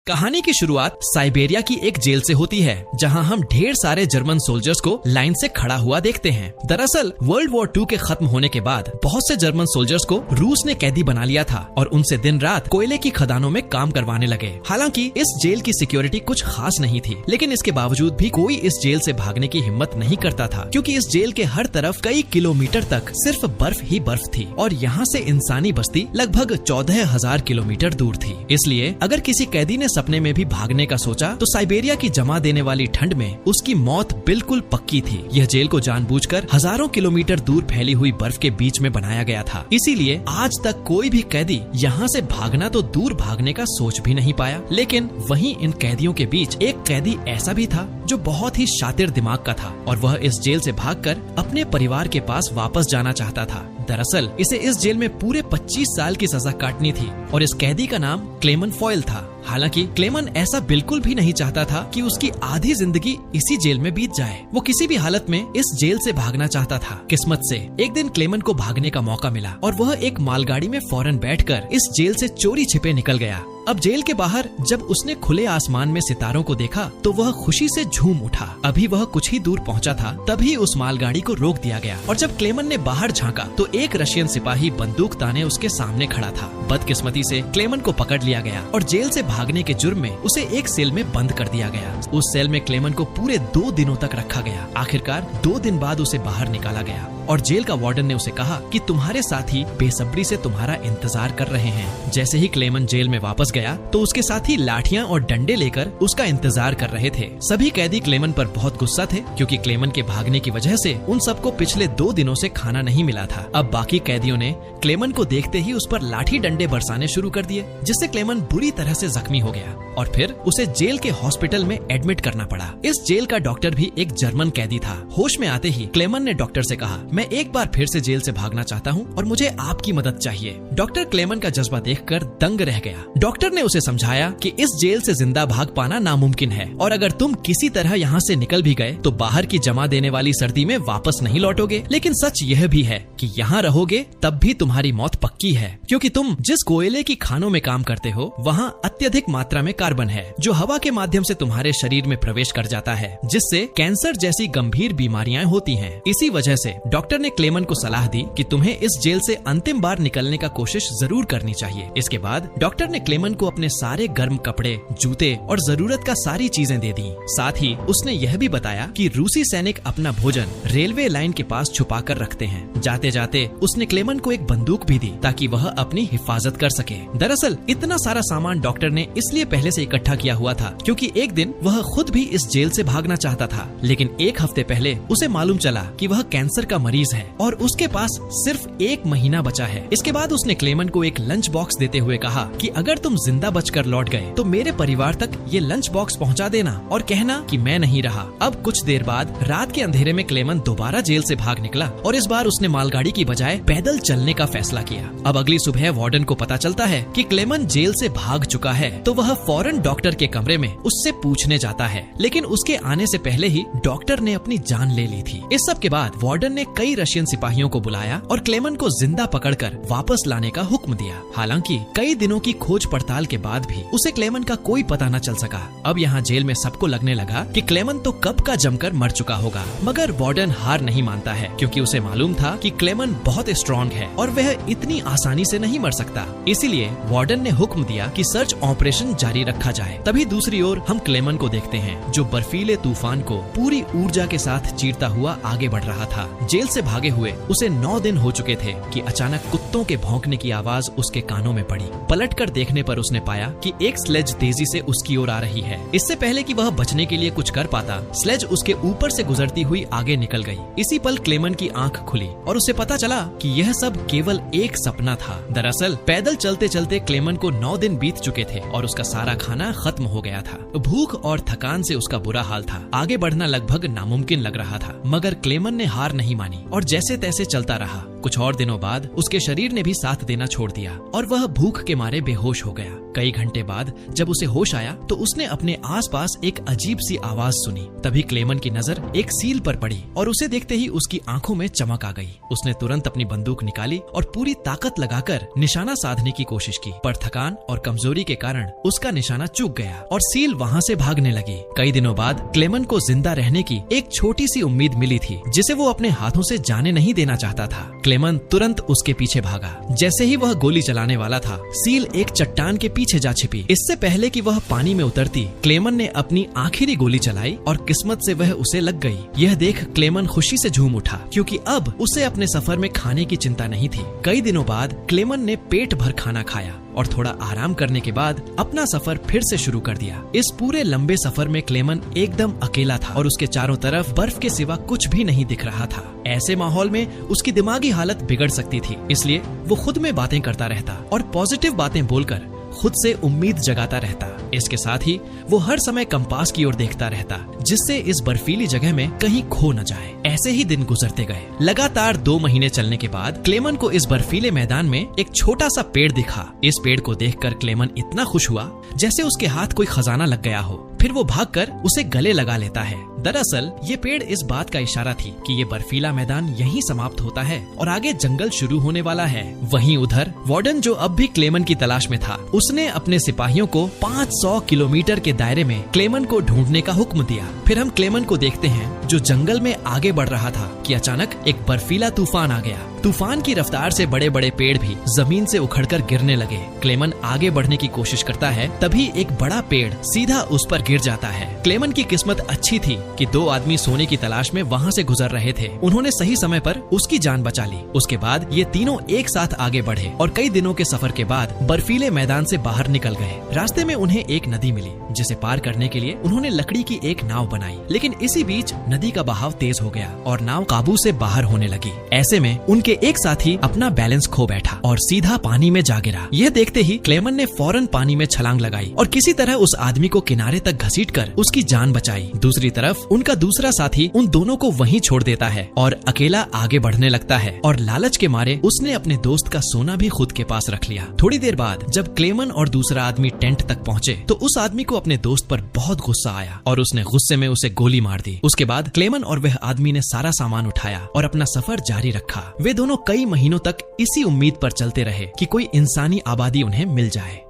कहानी की शुरुआत साइबेरिया की एक जेल से होती है, जहां हम ढेर सारे जर्मन सोल्जर्स को लाइन से खड़ा हुआ देखते हैं। दरअसल वर्ल्ड वॉर 2 के खत्म होने के बाद बहुत से जर्मन सोल्जर्स को रूस ने कैदी बना लिया था और उनसे दिन रात कोयले की खदानों में काम करवाने लगे। हालांकि इस जेल की सिक्योरिटी कुछ खास नहीं थी, लेकिन इसके बावजूद भी कोई इस जेल से भागने की हिम्मत नहीं करता था, क्योंकि इस जेल के हर तरफ कई किलोमीटर तक सिर्फ बर्फ ही बर्फ थी और यहाँ से इंसानी बस्ती लगभग 14,000 किलोमीटर दूर थी। इसलिए अगर किसी कैदी ने सपने में भी भागने का सोचा तो साइबेरिया की जमा देने वाली ठंड में उसकी मौत बिल्कुल पक्की थी। यह जेल को जानबूझकर हजारों किलोमीटर दूर फैली हुई बर्फ के बीच में बनाया गया था, इसीलिए आज तक कोई भी कैदी यहाँ से भागना तो दूर भागने का सोच भी नहीं पाया। लेकिन वहीं इन कैदियों के बीच एक कैदी ऐसा भी था जो बहुत ही शातिर दिमाग का था और वह इस जेल से भागकर अपने परिवार के पास वापस जाना चाहता था। दरअसल इसे इस जेल में पूरे 25 साल की सजा काटनी थी और इस कैदी का नाम क्लेमन फॉयल था। हालांकि क्लेमन ऐसा बिल्कुल भी नहीं चाहता था कि उसकी आधी जिंदगी इसी जेल में बीत जाए। वो किसी भी हालत में इस जेल से भागना चाहता था। किस्मत से एक दिन क्लेमन को भागने का मौका मिला और वह एक मालगाड़ी में फौरन बैठकर इस जेल से चोरी छिपे निकल गया। अब जेल के बाहर जब उसने खुले आसमान में सितारों को देखा तो वह खुशी से झूम उठा। अभी वह कुछ ही दूर पहुंचा था, तभी उस मालगाड़ी को रोक दिया गया और जब क्लेमन ने बाहर झांका तो एक रशियन सिपाही बंदूक ताने उसके सामने खड़ा था। बदकिस्मती से क्लेमन को पकड़ लिया गया और जेल से भागने के जुर्म में उसे एक सेल में बंद कर दिया गया। उस सेल में क्लेमन को पूरे 2 दिनों तक रखा गया। आखिरकार 2 दिन बाद उसे बाहर निकाला गया और जेल का वार्डन ने उसे कहा कि तुम्हारे साथी बेसब्री से तुम्हारा इंतजार कर रहे हैं। जैसे ही क्लेमन जेल में वापस गया तो उसके साथी लाठियां और डंडे लेकर उसका इंतजार कर रहे थे। सभी कैदी क्लेमन पर बहुत गुस्सा थे, क्योंकि क्लेमन के भागने की वजह से उन सबको पिछले 2 दिनों से खाना नहीं मिला था। अब बाकी कैदियों ने क्लेमन को देखते ही उस पर लाठी डंडे बरसाने शुरू कर दिए, जिससे क्लेमन बुरी तरह से जख्मी हो गया और फिर उसे जेल के हॉस्पिटल में एडमिट करना पड़ा। इस जेल का डॉक्टर भी एक जर्मन कैदी था। होश में आते ही क्लेमन ने डॉक्टर से कहा, मैं एक बार फिर से जेल से भागना चाहता हूँ और मुझे आपकी मदद चाहिए। डॉक्टर क्लेमन का जज्बा देखकर दंग रह गया। डॉक्टर ने उसे समझाया कि इस जेल से जिंदा भाग पाना नामुमकिन है और अगर तुम किसी तरह यहाँ से निकल भी गए तो बाहर की जमा देने वाली सर्दी में वापस नहीं लौटोगे। लेकिन सच यह भी है कि यहाँ रहोगे तब भी तुम्हारी मौत पक्की है, क्योंकि तुम जिस कोयले की खानों में काम करते हो वहाँ अत्यधिक मात्रा में कार्बन है, जो हवा के माध्यम से तुम्हारे शरीर में प्रवेश कर जाता है, जिससे कैंसर जैसी गंभीर बीमारियां होती हैं। इसी वजह से डॉक्टर ने क्लेमन को सलाह दी कि तुम्हें इस जेल से अंतिम बार निकलने का कोशिश जरूर करनी चाहिए। इसके बाद डॉक्टर ने क्लेमन को अपने सारे गर्म कपड़े, जूते और जरूरत का सारी चीजें दे दी। साथ ही उसने यह भी बताया कि रूसी सैनिक अपना भोजन रेलवे लाइन के पास छुपा कर रखते हैं। जाते जाते उसने क्लेमन को एक बंदूक भी दी ताकि वह अपनी हिफाजत कर सके। दरअसल इतना सारा सामान डॉक्टर ने इसलिए पहले से इकट्ठा किया हुआ था क्योंकि एक दिन वह खुद भी इस जेल से भागना चाहता था, लेकिन एक हफ्ते पहले उसे मालूम चला कि वह कैंसर का मरीज है और उसके पास सिर्फ 1 महीना बचा है। इसके बाद उसने क्लेमन को एक लंच बॉक्स देते हुए कहा कि अगर तुम जिंदा बचकर लौट गए तो मेरे परिवार तक ये लंच बॉक्स पहुंचा देना और कहना कि मैं नहीं रहा। अब कुछ देर बाद रात के अंधेरे में क्लेमन दोबारा जेल से भाग निकला और इस बार उसने मालगाड़ी की बजाय पैदल चलने का फैसला किया। अब अगली सुबह वार्डन को पता चलता है कि क्लेमन जेल से भाग चुका है, तो वह फौरन डॉक्टर के कमरे में उससे पूछने जाता है, लेकिन उसके आने से पहले ही डॉक्टर ने अपनी जान ले ली थी। इस सब के बाद वार्डन ने कई रशियन सिपाहियों को बुलाया और क्लेमन को जिंदा पकड़कर वापस लाने का हुक्म दिया। हालांकि कई दिनों की खोज पड़ताल के बाद भी उसे क्लेमन का कोई पता न चल सका। अब यहाँ जेल में सबको लगने लगा कि क्लेमन तो कब का जमकर मर चुका होगा, मगर वार्डन हार नहीं मानता है, क्योंकि उसे मालूम था कि क्लेमन बहुत स्ट्रॉन्ग है और वह इतनी आसानी से नहीं मर सकता। इसीलिए वार्डन ने हुक्म दिया कि सर्च ऑपरेशन जारी रखा जाए। तभी दूसरी ओर हम क्लेमन को देखते हैं, जो बर्फीले तूफान को पूरी ऊर्जा के साथ चीरता हुआ आगे बढ़ रहा था। जेल से भागे हुए उसे 9 दिन हो चुके थे कि अचानक कुत्तों के भौंकने की आवाज उसके कानों में पड़ी। पलटकर देखने पर उसने पाया कि एक स्लेज तेजी से उसकी ओर आ रही है। इससे पहले कि वह बचने के लिए कुछ कर पाता, स्लेज उसके ऊपर से गुजरती हुई आगे निकल गई। इसी पल क्लेमन की आंख खुली और उसे पता चला कि यह सब केवल एक सपना था। दरअसल पैदल चलते चलते क्लेमन को 9 दिन बीत चुके थे और उसका सारा खाना खत्म हो गया था। भूख और थकान से उसका बुरा हाल था। आगे बढ़ना लगभग नामुमकिन लग रहा था, मगर क्लेमन ने हार नहीं मानी और जैसे तैसे चलता रहा। कुछ और दिनों बाद उसके शरीर ने भी साथ देना छोड़ दिया और वह भूख के मारे बेहोश हो गया। कई घंटे बाद जब उसे होश आया तो उसने अपने आसपास एक अजीब सी आवाज सुनी। तभी क्लेमन की नजर एक सील पर पड़ी और उसे देखते ही उसकी आंखों में चमक आ गई। उसने तुरंत अपनी बंदूक निकाली और पूरी ताकत लगाकर निशाना साधने की कोशिश की, पर थकान और कमजोरी के कारण उसका निशाना चूक गया और सील वहाँ से भागने लगी। कई दिनों बाद क्लेमन को जिंदा रहने की एक छोटी सी उम्मीद मिली थी, जिसे वो अपने हाथों से जाने नहीं देना चाहता था। क्लेमन तुरंत उसके पीछे भागा। जैसे ही वह गोली चलाने वाला था, सील एक चट्टान के पीछे जा छिपी। इससे पहले कि वह पानी में उतरती, क्लेमन ने अपनी आखिरी गोली चलाई और किस्मत से वह उसे लग गई। यह देख क्लेमन खुशी से झूम उठा, क्योंकि अब उसे अपने सफर में खाने की चिंता नहीं थी। कई दिनों बाद क्लेमन ने पेट भर खाना खाया और थोड़ा आराम करने के बाद अपना सफर फिर से शुरू कर दिया। इस पूरे लंबे सफर में क्लेमन एकदम अकेला था और उसके चारों तरफ बर्फ के सिवा कुछ भी नहीं दिख रहा था। ऐसे माहौल में उसकी दिमागी हालत बिगड़ सकती थी, इसलिए वो खुद में बातें करता रहता और पॉजिटिव बातें बोलकर खुद से उम्मीद जगाता रहता। इसके साथ ही वो हर समय कंपास की ओर देखता रहता, जिससे इस बर्फीली जगह में कहीं खो न जाए। ऐसे ही दिन गुजरते गए। लगातार 2 महीने चलने के बाद क्लेमन को इस बर्फीले मैदान में एक छोटा सा पेड़ दिखा। इस पेड़ को देखकर क्लेमन इतना खुश हुआ जैसे उसके हाथ कोई खजाना लग गया हो। फिर वो भागकर उसे गले लगा लेता है। दरअसल ये पेड़ इस बात का इशारा थी कि ये बर्फीला मैदान यहीं समाप्त होता है और आगे जंगल शुरू होने वाला है। वहीं उधर वार्डन, जो अब भी क्लेमन की तलाश में था, उसने अपने सिपाहियों को 500 किलोमीटर के दायरे में क्लेमन को ढूंढने का हुक्म दिया। फिर हम क्लेमन को देखते हैं जो जंगल में आगे बढ़ रहा था कि अचानक एक बर्फीला तूफान आ गया। तूफान की रफ्तार से बड़े बड़े पेड़ भी जमीन से उखड़कर गिरने लगे। क्लेमन आगे बढ़ने की कोशिश करता है, तभी एक बड़ा पेड़ सीधा उस पर गिर जाता है। क्लेमन की किस्मत अच्छी थी कि 2 आदमी सोने की तलाश में वहाँ से गुजर रहे थे। उन्होंने सही समय पर उसकी जान बचा ली। उसके बाद ये तीनों एक साथ आगे बढ़े और कई दिनों के सफर के बाद बर्फीले मैदान से बाहर निकल गए। रास्ते में उन्हें एक नदी मिली, जिसे पार करने के लिए उन्होंने लकड़ी की एक नाव बनाई। लेकिन इसी बीच नदी का बहाव तेज हो गया और नाव काबू से बाहर होने लगी। ऐसे में उनके एक साथी अपना बैलेंस खो बैठा और सीधा पानी में जा गिरा। यह देखते ही क्लेमन ने फौरन पानी में छलांग लगाई और किसी तरह उस आदमी को किनारे तक घसीटकर उसकी जान बचाई। दूसरी तरफ उनका दूसरा साथी उन दोनों को वहीं छोड़ देता है और अकेला आगे बढ़ने लगता है और लालच के मारे उसने अपने दोस्त का सोना भी खुद के पास रख लिया। थोड़ी देर बाद जब क्लेमन और दूसरा आदमी टेंट तक पहुँचे तो उस आदमी को अपने दोस्त पर बहुत गुस्सा आया और उसने गुस्से में उसे गोली मार दी। उसके बाद क्लेमन और वह आदमी ने सारा सामान उठाया और अपना सफर जारी रखा। वे दोनों कई महीनों तक इसी उम्मीद पर चलते रहे कि कोई इंसानी आबादी उन्हें मिल जाए।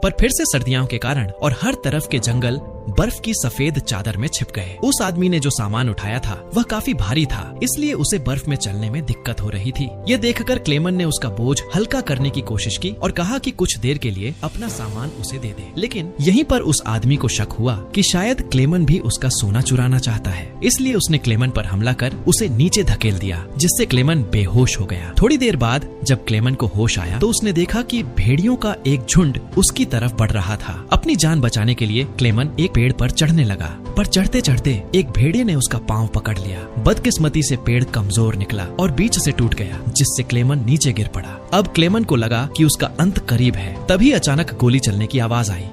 पर फिर से सर्दियों के कारण और हर तरफ के जंगल बर्फ की सफेद चादर में छिप गए। उस आदमी ने जो सामान उठाया था वह काफी भारी था, इसलिए उसे बर्फ में चलने में दिक्कत हो रही थी। यह देखकर क्लेमन ने उसका बोझ हल्का करने की कोशिश की और कहा कि कुछ देर के लिए अपना सामान उसे दे दे। लेकिन यहीं पर उस आदमी को शक हुआ कि शायद क्लेमन भी उसका सोना चुराना चाहता है, इसलिए उसने क्लेमन पर हमला कर उसे नीचे धकेल दिया, जिससे क्लेमन बेहोश हो गया। थोड़ी देर बाद जब क्लेमन को होश आया तो उसने देखा कि भेड़ियों का एक झुंड उसकी तरफ बढ़ रहा था। अपनी जान बचाने के लिए क्लेमन एक पेड़ पर चढ़ने लगा, पर चढ़ते चढ़ते एक भेड़िए ने उसका पांव पकड़ लिया। बदकिस्मती से पेड़ कमजोर निकला और बीच से टूट गया, जिससे क्लेमन नीचे गिर पड़ा। अब क्लेमन को लगा कि उसका अंत करीब है। तभी अचानक गोली चलने की आवाज आई।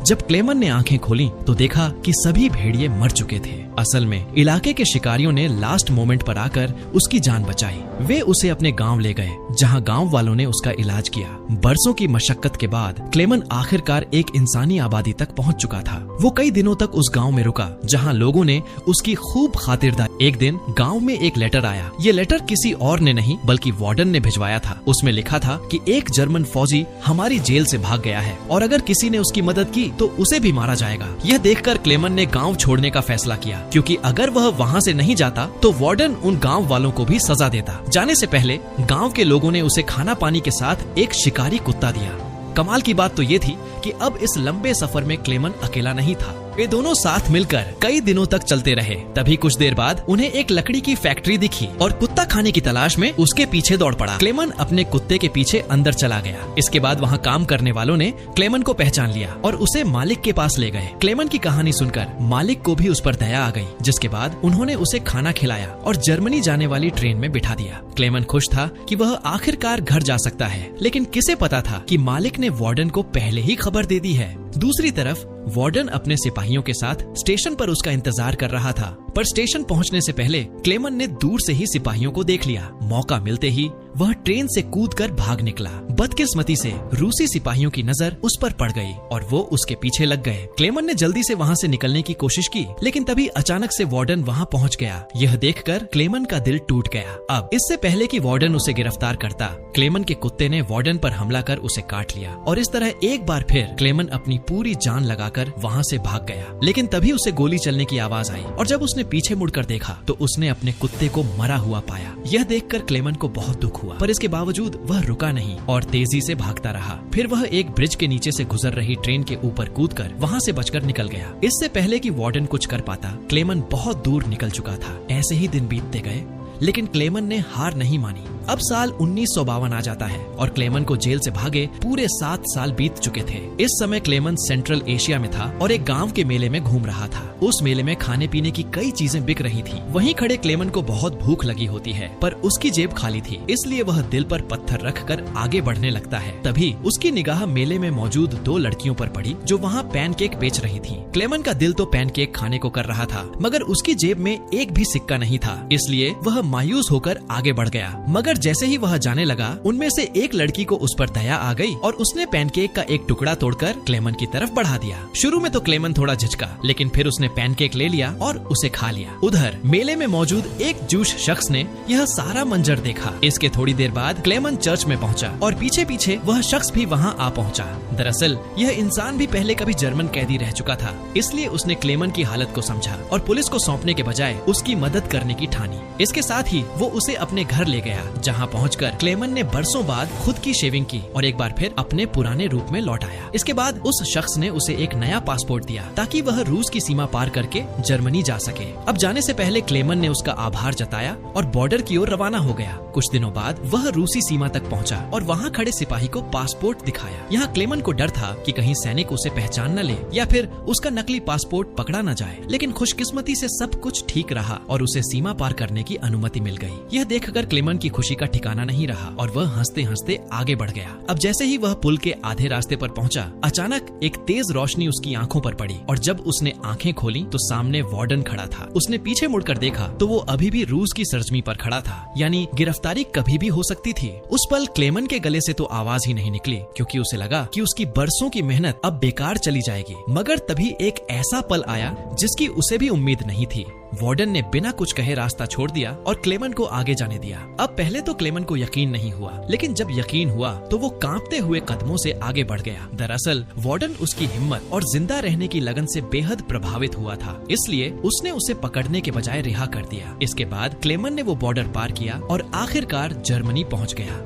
जब क्लेमन ने आंखें खोली तो देखा कि सभी भेड़िए मर चुके थे। असल में इलाके के शिकारियों ने लास्ट मोमेंट पर आकर उसकी जान बचाई। वे उसे अपने गांव ले गए, जहां गांव वालों ने उसका इलाज किया। बरसों की मशक्कत के बाद क्लेमन आखिरकार एक इंसानी आबादी तक पहुंच चुका था। वो कई दिनों तक उस गांव में रुका, जहां लोगों ने उसकी खूब खातिरदारी। एक दिन गांव में एक लेटर आया। ये लेटर किसी और ने नहीं बल्कि वार्डन ने भिजवाया था। उसमें लिखा था कि एक जर्मन फौजी हमारी जेल से भाग गया है और अगर किसी ने उसकी मदद की तो उसे भी मारा जाएगा। यह देखकर क्लेमन ने गांव छोड़ने का फैसला किया, क्योंकि अगर वह वहां से नहीं जाता तो वार्डन उन गांव वालों को भी सजा देता। जाने से पहले गांव के लोगों ने उसे खाना पानी के साथ एक शिकारी कुत्ता दिया। कमाल की बात तो ये थी कि अब इस लंबे सफर में क्लेमन अकेला नहीं था। वे दोनों साथ मिलकर कई दिनों तक चलते रहे। तभी कुछ देर बाद उन्हें एक लकड़ी की फैक्ट्री दिखी और कुत्ता खाने की तलाश में उसके पीछे दौड़ पड़ा। क्लेमन अपने कुत्ते के पीछे अंदर चला गया। इसके बाद वहाँ काम करने वालों ने क्लेमन को पहचान लिया और उसे मालिक के पास ले गए। क्लेमन की कहानी सुनकर मालिक को भी उस पर दया आ गई, जिसके बाद उन्होंने उसे खाना खिलाया और जर्मनी जाने वाली ट्रेन में बिठा दिया। क्लेमन खुश था कि वह आखिरकार घर जा सकता है, लेकिन किसे पता था कि मालिक ने वार्डन को पहले ही खबर दे दी है। दूसरी तरफ वार्डन अपने सिपाहियों के साथ स्टेशन पर उसका इंतजार कर रहा था, पर स्टेशन पहुंचने से पहले क्लेमन ने दूर से ही सिपाहियों को देख लिया। मौका मिलते ही वह ट्रेन से कूदकर भाग निकला। बदकिस्मती से रूसी सिपाहियों की नजर उस पर पड़ गई और वो उसके पीछे लग गए। क्लेमन ने जल्दी से वहाँ से निकलने की कोशिश की, लेकिन तभी अचानक से वार्डन वहाँ पहुँच गया। यह देखकर क्लेमन का दिल टूट गया। अब इससे पहले कि वार्डन उसे गिरफ्तार करता, क्लेमन के कुत्ते ने वार्डन पर हमला कर उसे काट लिया और इस तरह एक बार फिर क्लेमन अपनी पूरी जान लगाकर वहाँ से भाग गया। लेकिन तभी उसे गोली चलने की आवाज आई और जब उसने पीछे मुड़कर देखा तो उसने अपने कुत्ते को मरा हुआ पाया। यह देखकर क्लेमन को बहुत दुख हुआ, पर इसके बावजूद वह रुका नहीं और तेजी से भागता रहा। फिर वह एक ब्रिज के नीचे से गुजर रही ट्रेन के ऊपर कूदकर वहाँ से बचकर निकल गया। इससे पहले कि वार्डन कुछ कर पाता, क्लेमन बहुत दूर निकल चुका था। ऐसे ही दिन बीतते गए, लेकिन क्लेमन ने हार नहीं मानी। अब साल 1952 आ जाता है और क्लेमन को जेल से भागे पूरे 7 साल बीत चुके थे। इस समय क्लेमन सेंट्रल एशिया में था और एक गांव के मेले में घूम रहा था। उस मेले में खाने पीने की कई चीजें बिक रही थी। वहीं खड़े क्लेमन को बहुत भूख लगी होती है, पर उसकी जेब खाली थी, इसलिए वह दिल पर पत्थर रखकर आगे बढ़ने लगता है। तभी उसकी निगाह मेले में मौजूद 2 लड़कियों पर पड़ी जो वहाँ पैनकेक बेच रही थी। क्लेमन का दिल तो पैनकेक खाने को कर रहा था, मगर उसकी जेब में एक भी सिक्का नहीं था, इसलिए वह मायूस होकर आगे बढ़ गया। मगर जैसे ही वह जाने लगा, उनमें से एक लड़की को उस पर दया आ गई और उसने पैनकेक का एक टुकड़ा तोड़कर क्लेमन की तरफ बढ़ा दिया। शुरू में तो क्लेमन थोड़ा झिझका, लेकिन फिर उसने पैनकेक ले लिया और उसे खा लिया। उधर मेले में मौजूद एक जूश शख्स ने यह सारा मंजर देखा। इसके थोड़ी देर बाद क्लेमन चर्च में पहुंचा और पीछे पीछे वह शख्स भी वहां आ पहुंचा। दरअसल यह इंसान भी पहले कभी जर्मन कैदी रह चुका था, इसलिए उसने क्लेमन की हालत को समझा और पुलिस को सौंपने के बजाय उसकी मदद करने की ठानी। इसके साथ ही वो उसे अपने घर ले गया, जहाँ पहुंचकर क्लेमन ने बरसों बाद खुद की शेविंग की और एक बार फिर अपने पुराने रूप में लौट आया। इसके बाद उस शख्स ने उसे एक नया पासपोर्ट दिया ताकि वह रूस की सीमा पार करके जर्मनी जा सके। अब जाने से पहले क्लेमन ने उसका आभार जताया और बॉर्डर की ओर रवाना हो गया। कुछ दिनों बाद वह रूसी सीमा तक पहुंचा और वहां खड़े सिपाही को पासपोर्ट दिखाया। यहाँ क्लेमन को डर था कि कहीं सैनिक उसे पहचान न ले या फिर उसका नकली पासपोर्ट पकड़ा न जाए, लेकिन खुशकिस्मती से सब कुछ ठीक रहा और उसे सीमा पार करने की अनुमति मिल गई। यह देखकर क्लेमन की खुशी का ठिकाना नहीं रहा और वह हंसते हंसते आगे बढ़ गया। अब जैसे ही वह पुल के आधे रास्ते पर पहुंचा, अचानक एक तेज रोशनी उसकी आंखों पर पड़ी और जब उसने आंखें खोली तो सामने वार्डन खड़ा था। उसने पीछे मुड़कर देखा तो वो अभी भी रूस की सरजमी पर खड़ा था, यानी गिरफ्तारी कभी भी हो सकती थी। उस पल क्लेमन के गले से तो आवाज ही नहीं निकली, क्योंकि उसे लगा कि उसकी बरसों की मेहनत अब बेकार चली जाएगी। मगर तभी एक ऐसा पल आया जिसकी उसे भी उम्मीद नहीं थी। वार्डन ने बिना कुछ कहे रास्ता छोड़ दिया और क्लेमन को आगे जाने दिया। अब पहले तो क्लेमन को यकीन नहीं हुआ, लेकिन जब यकीन हुआ तो वो कांपते हुए कदमों से आगे बढ़ गया। दरअसल वार्डन उसकी हिम्मत और जिंदा रहने की लगन से बेहद प्रभावित हुआ था, इसलिए उसने उसे पकड़ने के बजाय रिहा कर दिया। इसके बाद क्लेमन ने वो बॉर्डर पार किया और आखिरकार जर्मनी पहुँच गया।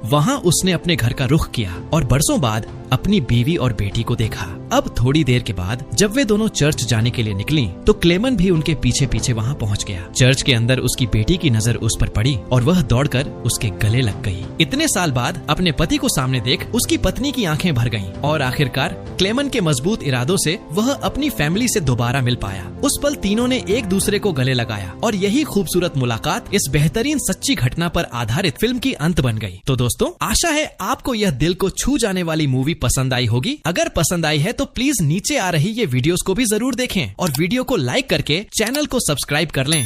वहाँ उसने अपने घर का रुख किया और बरसों बाद अपनी बीवी और बेटी को देखा। अब थोड़ी देर के बाद जब वे दोनों चर्च जाने के लिए निकली तो क्लेमन भी उनके पीछे पीछे वहाँ पहुँच गया। चर्च के अंदर उसकी बेटी की नजर उस पर पड़ी और वह दौड़कर उसके गले लग गई। इतने साल बाद अपने पति को सामने देख उसकी पत्नी की आंखें भर गईं और आखिरकार क्लेमन के मजबूत इरादों से वह अपनी फैमिली से दोबारा मिल पाया। उस पल तीनों ने एक दूसरे को गले लगाया और यही खूबसूरत मुलाकात इस बेहतरीन सच्ची घटना पर आधारित फिल्म की अंत बन गई। तो दोस्तों, आशा है आपको यह दिल को छू जाने वाली मूवी पसंद आई होगी। अगर पसंद आई है तो प्लीज नीचे आ रही ये वीडियोस को भी जरूर देखें और वीडियो को लाइक करके चैनल को सब्सक्राइब कर लें।